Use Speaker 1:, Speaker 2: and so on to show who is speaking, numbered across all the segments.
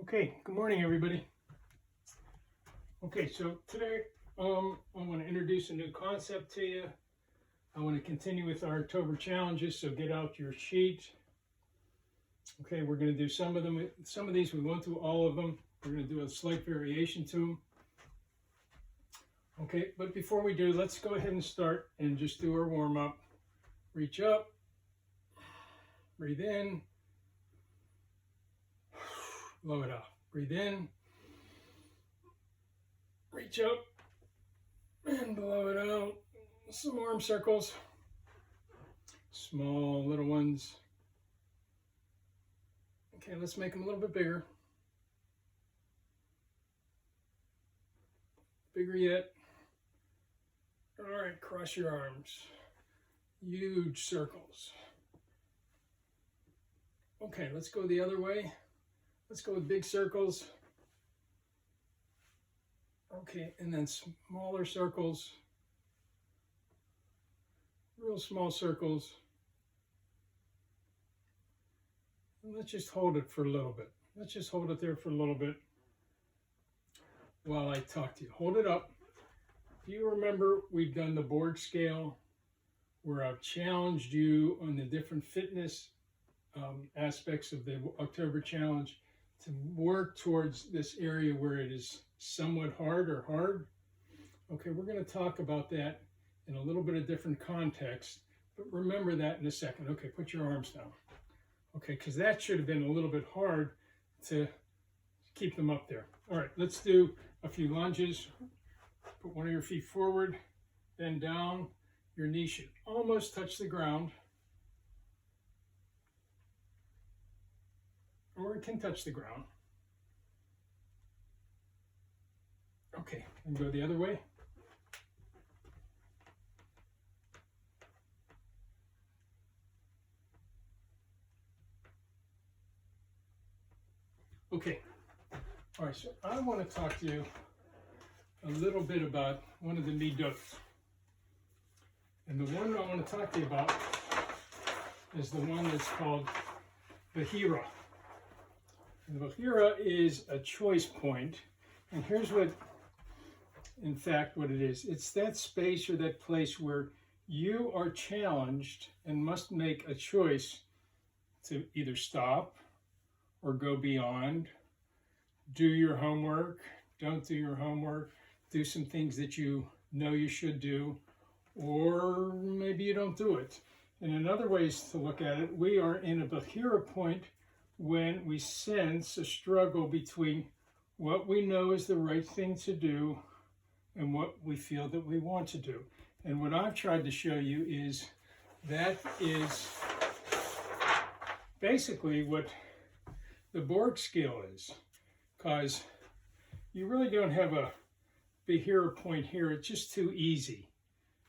Speaker 1: Okay, good morning, everybody. Okay, so today I want to introduce a new concept to you. I want to continue with our October challenges, so get out your sheet. Okay, we're going to do some of them. Some of these we won't do all of them. We're going to do a slight variation to them. Okay, but before we do, let's go ahead and start and just do our warm up. Reach up, breathe in, blow it out. Breathe in, reach up, and blow it out. Some arm circles, small little ones. Okay, let's make them a little bit bigger. Bigger yet. All right, cross your arms. Huge circles. Okay, let's go the other way. Let's go with big circles. Okay, and then smaller circles. Real small circles. And let's just hold it for a little bit. Let's just hold it there for a little bit while I talk to you. Hold it up. Do you remember we've done the Borg scale where I've challenged you on the different fitness aspects of the October challenge to work towards this area where it is somewhat hard or hard? Okay, we're going to talk about that in a little bit of different context, but remember that in a second. Okay, put your arms down. Okay, because that should have been a little bit hard to keep them up there. All right, let's do a few lunges. Put one of your feet forward, then down. Your knee should almost touch the ground, or it can touch the ground. Okay, and go the other way. Okay, all right, so I want to talk to you a little bit about one of the midot. And the one I want to talk to you about is the one that's called Behira. And Behira is a choice point. And here's what, in fact, what it is. It's that space or that place where you are challenged and must make a choice to either stop or go beyond, do your homework, don't do your homework, do some things that you know you should do, or maybe you don't do it. And in other ways to look at it, we are in a Behira point when we sense a struggle between what we know is the right thing to do and what we feel that we want to do. And what I've tried to show you is that is basically what the Borg scale is, because you really don't have a Behira point here. It's just too easy.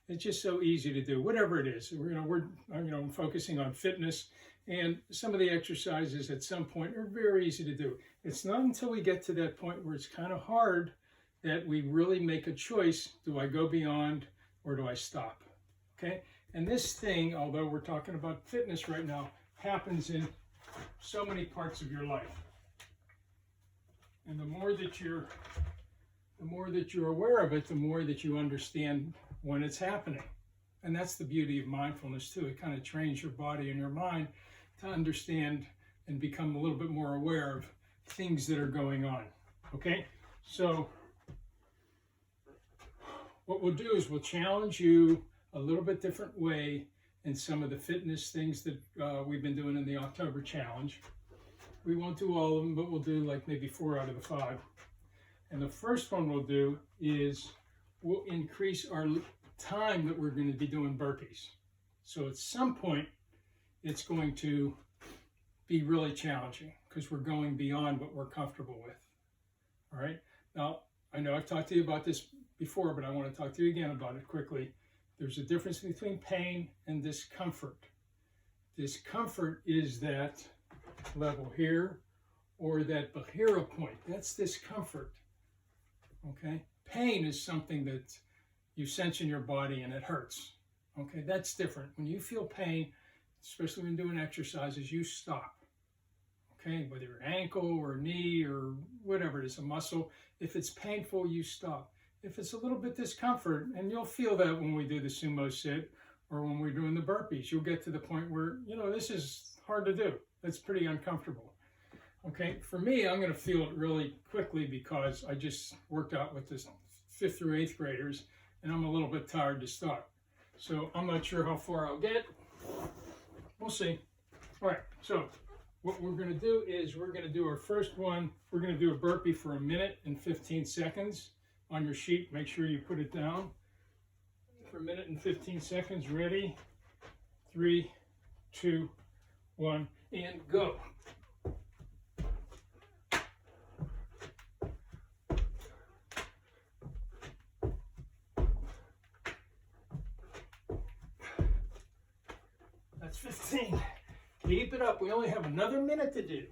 Speaker 1: It's just so easy to do, whatever it is. I'm focusing on fitness, and some of the exercises at some point are very easy to do. It's not until we get to that point where it's kind of hard that we really make a choice. Do I go beyond or do I stop? Okay? And this thing, although we're talking about fitness right now, happens in so many parts of your life. And the more that you're aware of it, the more that you understand when it's happening. And that's the beauty of mindfulness too. It kind of trains your body and your mind to understand and become a little bit more aware of things that are going on. Okay? So what we'll do is we'll challenge you a little bit different way in some of the fitness things that we've been doing in the October challenge. We won't do all of them, but we'll do like maybe 4 out of the 5. And the first one we'll do is we'll increase our time that we're going to be doing burpees. So at some point, it's going to be really challenging because we're going beyond what we're comfortable with. All right. Now, I know I've talked to you about this before, but I want to talk to you again about it quickly. There's a difference between pain and discomfort. Discomfort is that level here or that Behira point. That's discomfort. Okay? Pain is something that you sense in your body and it hurts. Okay? That's different. When you feel pain, especially when doing exercises, you stop. Okay, whether your ankle or knee or whatever it is, a muscle. If it's painful, you stop. If it's a little bit discomfort, and you'll feel that when we do the sumo sit or when we're doing the burpees, you'll get to the point where, you know, this is hard to do. It's pretty uncomfortable. Okay, for me, I'm going to feel it really quickly because I just worked out with this 5th through 8th graders, and I'm a little bit tired to start. So I'm not sure how far I'll get. We'll see. All right, so what we're going to do is we're going to do our first one. We're going to do a burpee for 1 minute and 15 seconds. On your sheet, make sure you put it down for 1 minute and 15 seconds. Ready? 3, 2, 1, and go. That's 15. Keep it up. We only have another minute to do.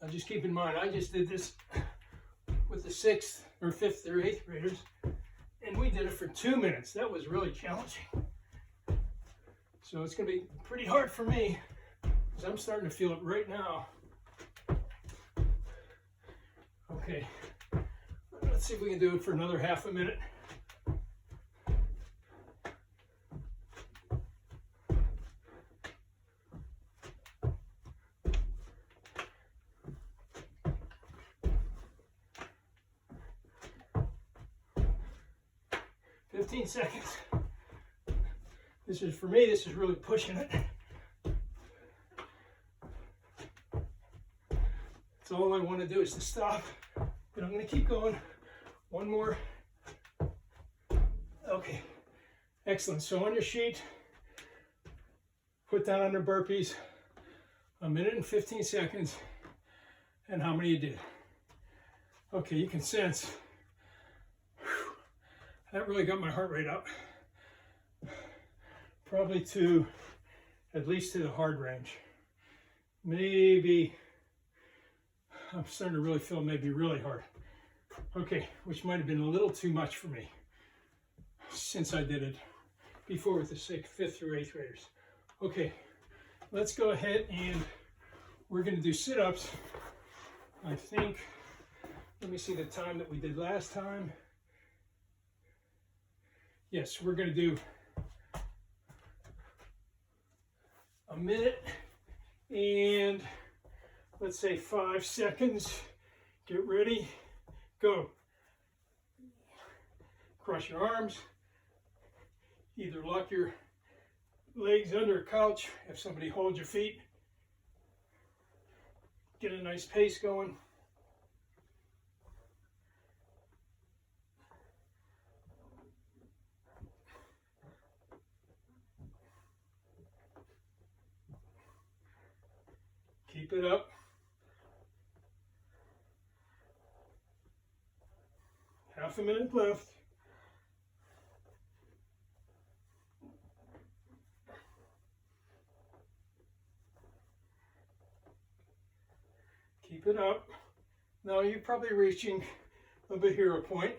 Speaker 1: Now just keep in mind, I just did this with the 6th or 5th or 8th graders, and we did it for 2 minutes. That was really challenging. So it's going to be pretty hard for me because I'm starting to feel it right now. Okay, let's see if we can do it for another half a minute. Seconds. This is, for me, this is really pushing it. So all I want to do is to stop, but I'm going to keep going. One more. Okay, excellent. So on your sheet, put down under burpees, 1 minute and 15 seconds, and how many you did. Okay, you can sense that really got my heart rate up. Probably to, at least to the hard range. Maybe, I'm starting to really feel maybe really hard. Okay, which might have been a little too much for me since I did it before with the 6th, 5th through 8th graders. Okay, let's go ahead and we're gonna do sit-ups. I think, let me see the time that we did last time. Yes, we're going to do 1 minute and let's say 5 seconds. Get ready, go. Cross your arms. Either lock your legs under a couch, have somebody hold your feet. Get a nice pace going. Keep it up. Half a minute left. Keep it up. Now you're probably reaching a Behira point.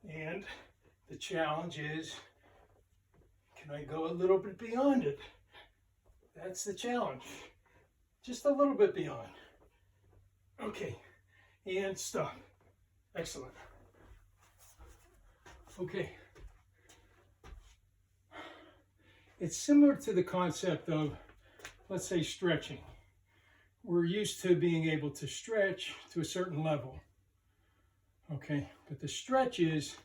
Speaker 1: And the challenge is, can I go a little bit beyond it? That's the challenge. Just a little bit beyond. Okay, and stop. Excellent. Okay. It's similar to the concept of, let's say, stretching. We're used to being able to stretch to a certain level. Okay, but the stretch is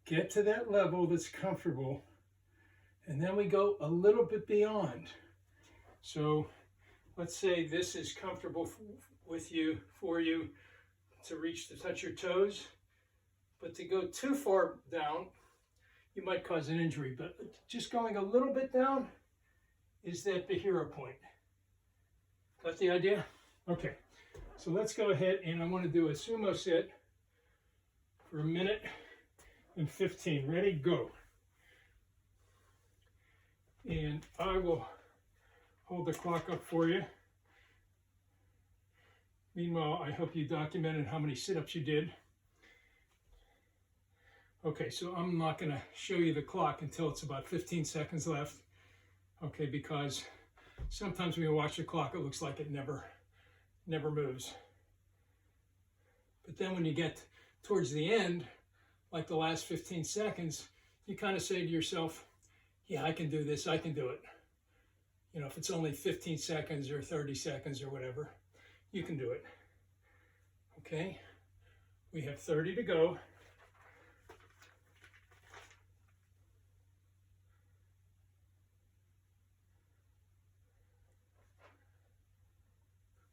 Speaker 1: get to that level that's comfortable, and then we go a little bit beyond. So let's say this is comfortable for you to reach to touch your toes, but to go too far down, you might cause an injury. But just going a little bit down is that Behira point. Got the idea? Okay, so let's go ahead and I want to do a sumo sit for 1 minute and 15. Ready? Go. And I will hold the clock up for you. Meanwhile, I hope you documented how many sit-ups you did. Okay, so I'm not going to show you the clock until it's about 15 seconds left. Okay, because sometimes when you watch the clock, it looks like it never moves. But then when you get towards the end, like the last 15 seconds, you kind of say to yourself, yeah, I can do this, I can do it. You know, if it's only 15 seconds or 30 seconds or whatever, you can do it. Okay, we have 30 to go.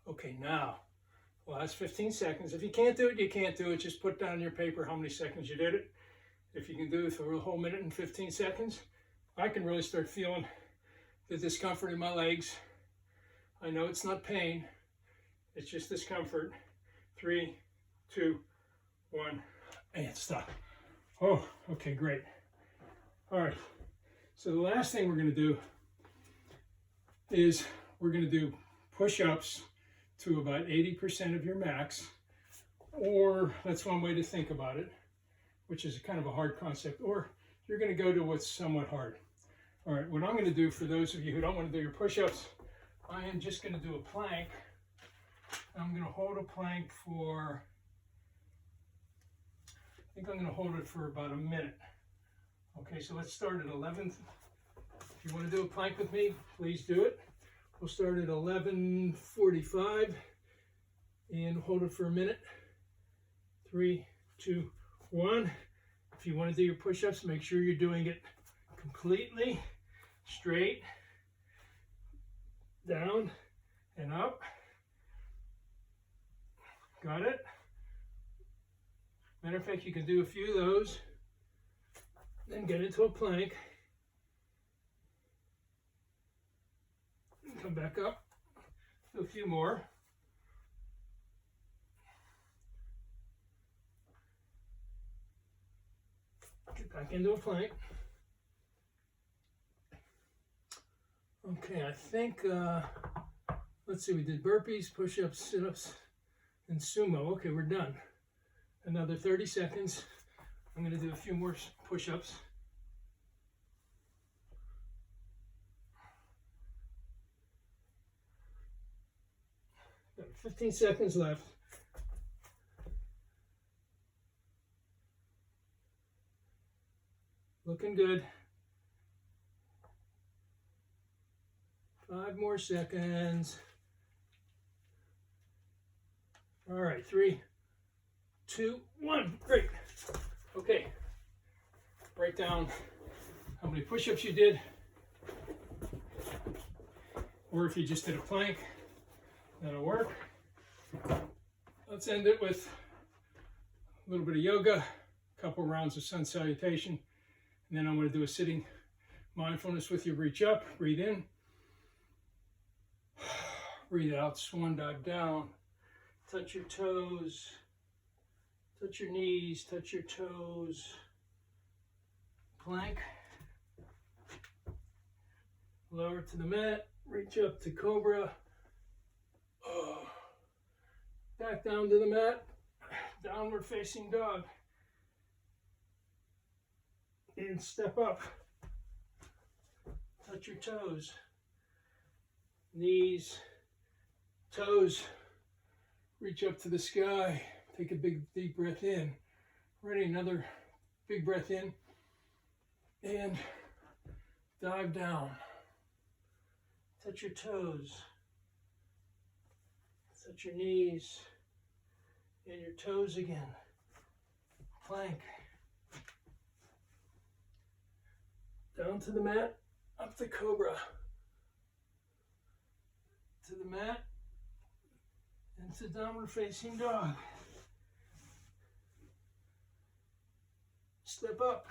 Speaker 1: Okay, now, last 15 seconds. If you can't do it, you can't do it. Just put down on your paper how many seconds you did it. If you can do it for a whole minute and 15 seconds, I can really start feeling the discomfort in my legs. I know it's not pain, it's just discomfort. 3, 2, 1, and stop. Oh, okay, great. All right, so the last thing we're gonna do is we're gonna do push-ups to about 80% of your max, or that's one way to think about it, which is kind of a hard concept, or you're going to go to what's somewhat hard. All right, what I'm going to do for those of you who don't want to do your push-ups, I am just going to do a plank. I'm going to hold a plank for, I think I'm going to hold it for about a minute. Okay, so let's start at 11. If you want to do a plank with me, please do it. We'll start at 11:45 and hold it for a minute. 3, 2, 1. If you want to do your push-ups, make sure you're doing it completely straight, down and up. Got it? Matter of fact, you can do a few of those, then get into a plank. Come back up, do a few more. Get back into a plank. Okay, I think, let's see, we did burpees, push-ups, sit-ups, and sumo. Okay, we're done. Another 30 seconds. I'm going to do a few more push-ups. 15 seconds left. Looking good. 5 more seconds. All right, 3, 2, 1. Great. Okay. Write down how many push-ups you did, or if you just did a plank, that'll work. Let's end it with a little bit of yoga, a couple rounds of sun salutation, and then I'm going to do a sitting mindfulness with you. Reach up, breathe in, breathe out, swan dive down, touch your toes, touch your knees, touch your toes, plank, lower to the mat, reach up to cobra, back down to the mat, downward facing dog, and step up, touch your toes, knees, toes, reach up to the sky, take a big deep breath in, ready, another big breath in, and dive down, touch your toes, touch your knees, and your toes again, plank, down to the mat, up to cobra, to the mat, into downward facing dog, step up,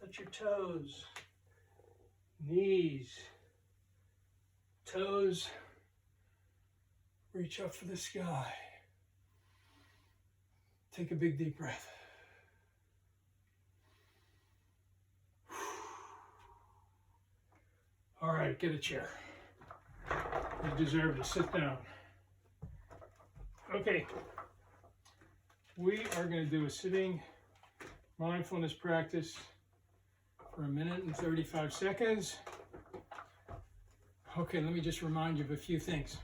Speaker 1: touch your toes, knees, toes, reach up for the sky. Take a big deep breath. All right, get a chair. You deserve to sit down. Okay. we are going to do a sitting mindfulness practice for 1:35 seconds. Okay, let me just remind you of a few things.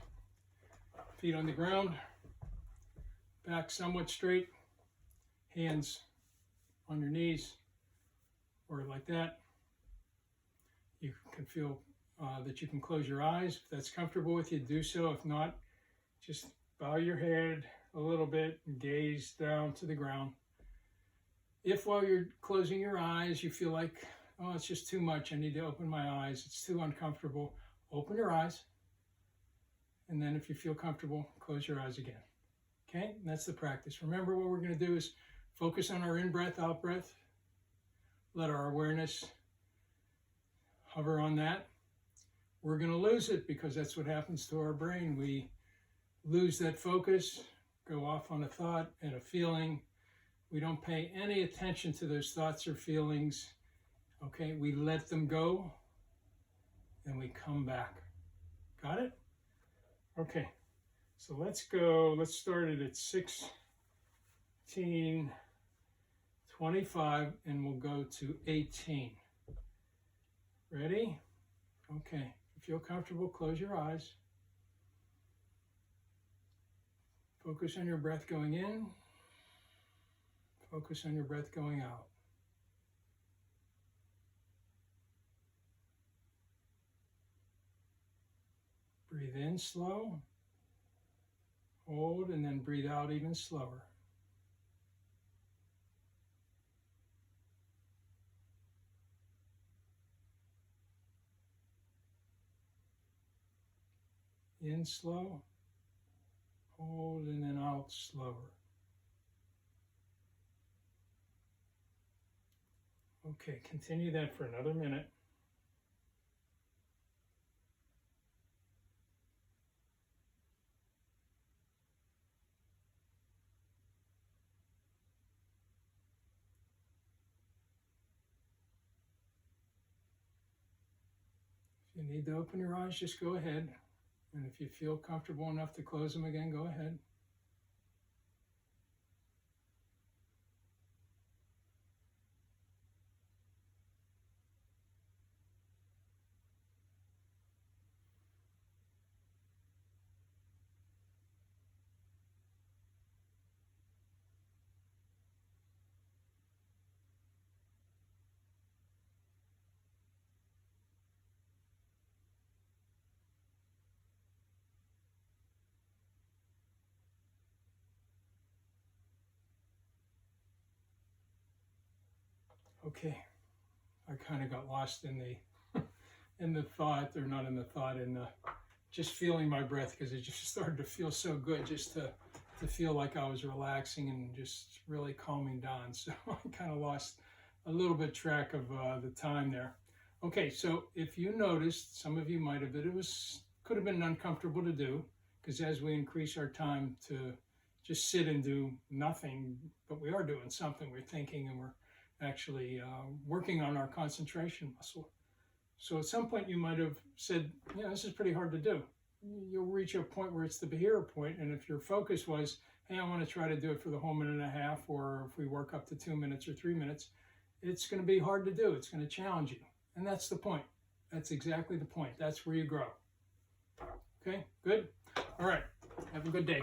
Speaker 1: Feet on the ground, back somewhat straight, hands on your knees, or like that. You can feel that you can close your eyes. If that's comfortable with you, do so. If not, just bow your head a little bit and gaze down to the ground. If while you're closing your eyes, you feel like, oh, it's just too much, I need to open my eyes, it's too uncomfortable, open your eyes. And then if you feel comfortable, close your eyes again. Okay, and that's the practice. Remember, what we're going to do is focus on our in-breath, out-breath. Let our awareness hover on that. We're going to lose it because that's what happens to our brain. We lose that focus, go off on a thought and a feeling. We don't pay any attention to those thoughts or feelings. Okay, we let them go and we come back. Got it? Okay, so let's go. Let's start it at 16:25 and we'll go to 18. Ready? Okay, if you feel comfortable, close your eyes. Focus on your breath going in. Focus on your breath going out. Breathe in slow. Hold and then breathe out even slower. In slow. Hold and then out slower. Okay, continue that for another minute. If you need to open your eyes, just go ahead. And if you feel comfortable enough to close them again, go ahead. Okay, I kind of got lost in the in the thought, or not in the thought, in the just feeling my breath, because it just started to feel so good just to feel like I was relaxing and just really calming down. So I kind of lost a little bit track of the time there. Okay, so if you noticed, some of you might have, that it could have been uncomfortable to do, because as we increase our time to just sit and do nothing, but we are doing something, we're thinking, and we're actually working on our concentration muscle. So at some point you might have said, yeah, this is pretty hard to do. You'll reach a point where it's the Behira point, and if your focus was, hey, I want to try to do it for the whole minute and a half, or if we work up to 2 minutes or 3 minutes, it's going to be hard to do. It's going to challenge you. And that's the point. That's exactly the point. That's where you grow. Okay, good? All right, have a good day.